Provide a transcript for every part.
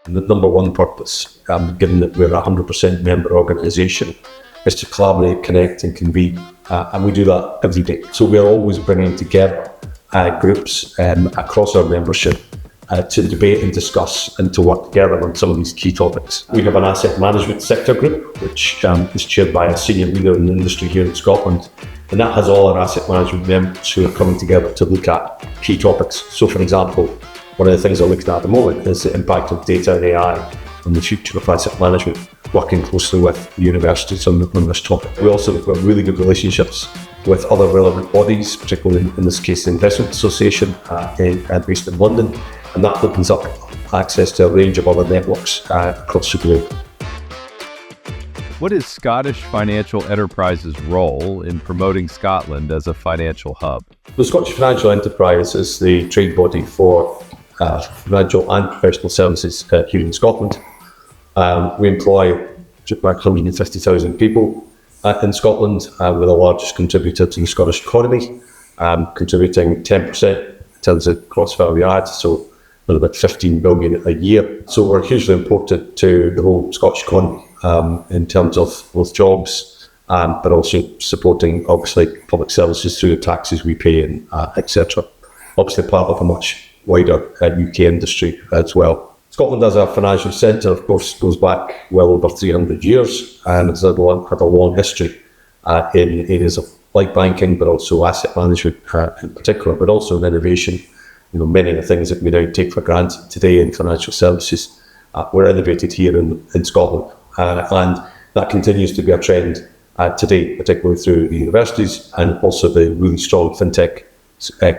And the number one purpose, given that we're a 100% member organisation, is to collaborate, connect and convene. And we do that every day. So we're always bringing together groups across our membership to debate and discuss and to work together on some of these key topics. We have an asset management sector group, which is chaired by a senior leader in the industry here in Scotland. And that has all our asset management members who are coming together to look at key topics. So for example, one of the things we're looking at the moment is the impact of data and AI on the future of asset management, working closely with universities on this topic. We also have got really good relationships with other relevant bodies, particularly in this case the Investment Association based in London, and that opens up access to a range of other networks across the globe. What is Scottish Financial Enterprise's role in promoting Scotland as a financial hub? The Scottish Financial Enterprise is the trade body for financial and professional services here in Scotland. We employ about 150,000 people in Scotland. We're the largest contributor to the Scottish economy, contributing 10% in terms of gross value add, so about 15 billion a year. So we're hugely important to the whole Scottish economy in terms of both jobs, but also supporting, obviously, public services through the taxes we pay and etc. Obviously part of a much wider UK industry as well. Scotland as a financial centre, of course, goes back well over 300 years and has had a long history in areas of like banking, but also asset management in particular, but also in innovation. You know, many of the things that we now take for granted today in financial services were innovated here in Scotland, and that continues to be a trend today, particularly through the universities and also the really strong Fintech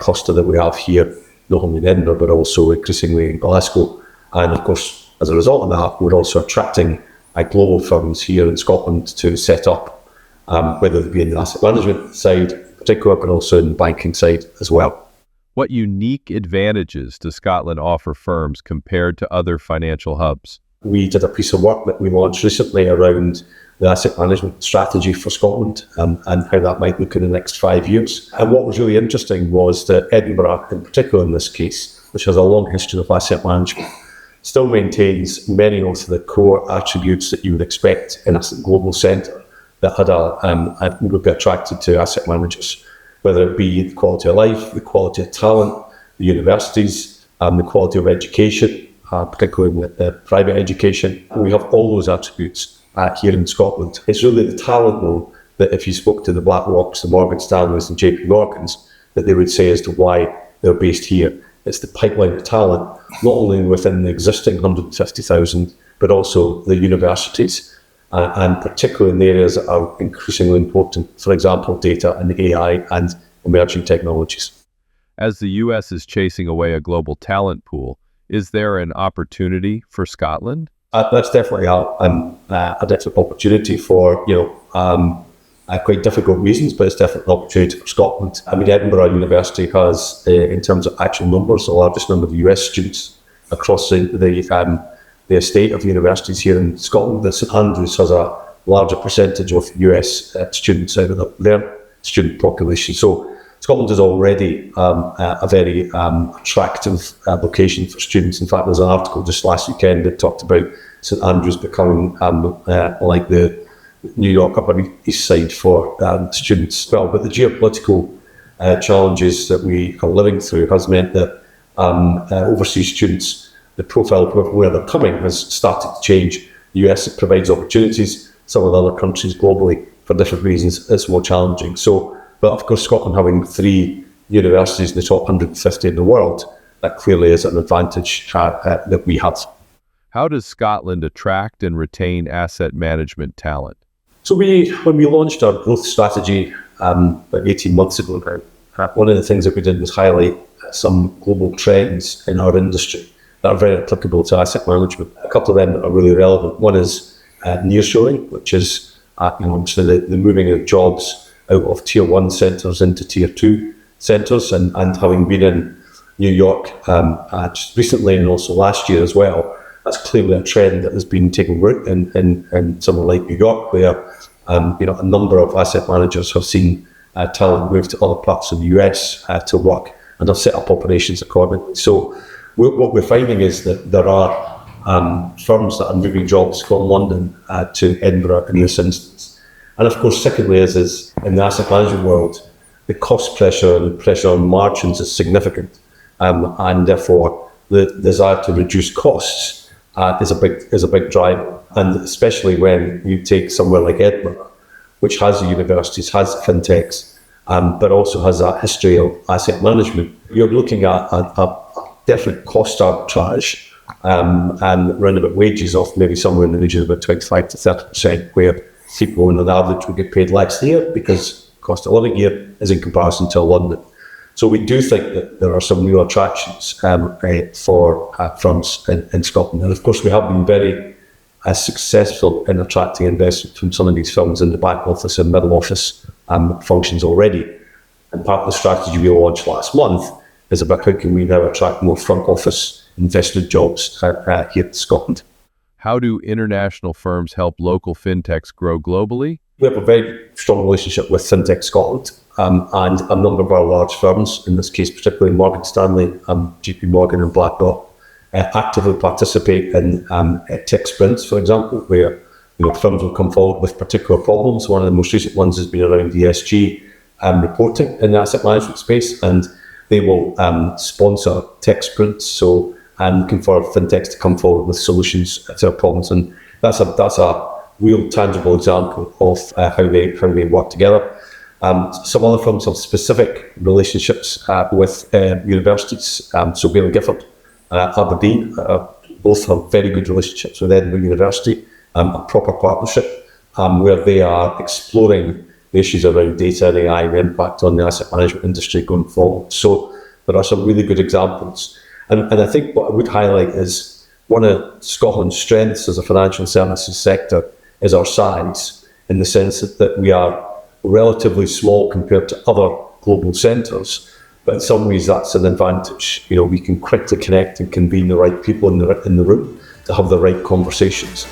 cluster that we have here, not only in Edinburgh, but also increasingly in Glasgow. And of course, as a result of that, we're also attracting global firms here in Scotland to set up, whether it be in the asset management side in particular, but also in the banking side as well. What unique advantages does Scotland offer firms compared to other financial hubs? We did a piece of work that we launched recently around the asset management strategy for Scotland and how that might look in the next 5 years. And what was really interesting was that Edinburgh, in particular in this case, which has a long history of asset management, still maintains many of the core attributes that you would expect in a global centre that had would be attracted to asset managers, whether it be the quality of life, the quality of talent, the universities, the quality of education, particularly with private education. We have all those attributes here in Scotland. It's really the talent, though, that if you spoke to the BlackRocks, the Morgan Stanleys and JP Morgans, that they would say as to why they're based here. It's the pipeline of talent, not only within the existing 150,000, but also the universities, and particularly in the areas that are increasingly important, for example, data and AI and emerging technologies. As the US is chasing away a global talent pool, is there an opportunity for Scotland? That's definitely a definite opportunity for, quite difficult reasons, but it's definitely an opportunity for Scotland. I mean, Edinburgh University has, in terms of actual numbers, the largest number of US students across the estate of universities here in Scotland. The St Andrews has a larger percentage of US students out of their student population. So Scotland is already a very attractive location for students. In fact, there's an article just last weekend that talked about St Andrews becoming like the New York Upper East Side for students as well. But the geopolitical challenges that we are living through has meant that overseas students, the profile of where they're coming has started to change. The US provides opportunities. Some of the other countries globally, for different reasons, it's more challenging. So, but of course, Scotland having 3 universities in the top 150 in the world, that clearly is an advantage that we have. How does Scotland attract and retain asset management talent? So when we launched our growth strategy about 18 months ago, one of the things that we did was highlight some global trends in our industry that are very applicable to asset management. A couple of them that are really relevant. One is nearshoring, which is obviously the moving of jobs out of tier 1 centres into tier 2 centres, and having been in New York just recently and also last year as well, that's clearly a trend that has been taking root in somewhere like New York, where a number of asset managers have seen talent move to other parts of the US to work and have set up operations accordingly. So what we're finding is that there are firms that are moving jobs from London to Edinburgh in this instance. And of course, secondly, is in the asset management world, the cost pressure and the pressure on margins is significant. And therefore, the desire to reduce costs is a big driver. And especially when you take somewhere like Edinburgh, which has the universities, has fintechs, but also has that history of asset management, you're looking at a definite cost arbitrage and round about wages of maybe somewhere in the region of about 25 to 30%, where people on an average would get paid less here because cost of living here is in comparison to London. So we do think that there are some real attractions for firms in Scotland. And of course, we have been very successful in attracting investment from some of these firms in the back office and middle office functions already. And part of the strategy we launched last month is about how can we now attract more front office investment jobs here in Scotland. How do international firms help local fintechs grow globally? We have a very strong relationship with Fintech Scotland and a number of our large firms, in this case particularly Morgan Stanley, JP Morgan and BlackRock, actively participate in tech sprints, for example, where firms will come forward with particular problems. One of the most recent ones has been around ESG reporting in the asset management space, and they will sponsor tech sprints, looking for fintechs to come forward with solutions to their problems. And that's a real tangible example of how they work together. Some other firms have specific relationships with universities. So Baillie Gifford, Aberdeen, both have very good relationships with Edinburgh University, a proper partnership where they are exploring the issues around data and AI and the impact on the asset management industry going forward. So there are some really good examples. And I think what I would highlight is one of Scotland's strengths as a financial services sector is our size, in the sense that we are relatively small compared to other global centres, but in some ways that's an advantage. We can quickly connect and convene the right people in the room to have the right conversations.